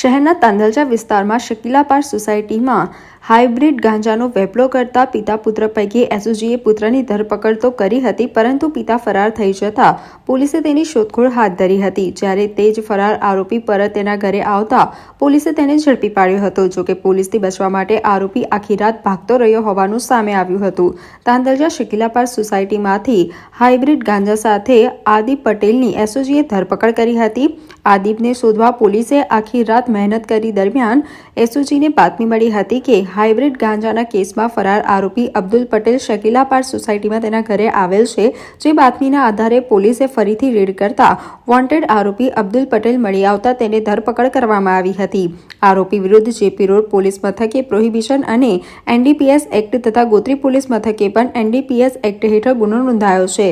શહેરના તાંદલજા વિસ્તારમાં શકીલા પાર્ક સોસાયટીમાં હાઇબ્રિડ ગાંજાનો વેપલો કરતા પિતા પુત્ર પૈકી એસઓજીએ પુત્રની ધરપકડ તો કરી હતી, પરંતુ પિતા ફરાર થઈ જતા પોલીસે તેની શોધખોળ હાથ ધરી હતી। જ્યારે તે જ ફરાર આરોપી પરત તેના ઘરે આવતા પોલીસે તેને ઝડપી પાડ્યો હતો। જોકે પોલીસથી બચવા માટે આરોપી આખી રાત ભાગતો રહ્યો હોવાનું સામે આવ્યું હતું। તાંદલજા શકીલા પાર્ક સોસાયટીમાંથી હાઇબ્રિડ ગાંજા સાથે આદિપ પટેલની એસઓજીએ ધરપકડ કરી હતી। આદિપને શોધવા પોલીસે આખી રાત મહેનત કરી દરમિયાન એસઓજીને બાતમી મળી હતી કે હાઇબ્રિડ ગાંજાના કેસમાં ફરાર આરોપી અબ્દુલ પટેલ શકીલા પાર્ક સોસાયટીમાં તેના ઘરે આવેલ છે। જે બાતમીના આધારે પોલીસે ફરીથી રેડ કરતા વોન્ટેડ આરોપી અબ્દુલ પટેલ મળી આવતા તેને ધરપકડ કરવામાં આવી હતી। આરોપી વિરુદ્ધ જેપી રોડ પોલીસ મથકે પ્રોહિબિશન અને એનડીપીએસ એક્ટ તથા ગોત્રી પોલીસ મથકે પણ એનડીપીએસ એક્ટ હેઠળ ગુનો નોંધાયો છે।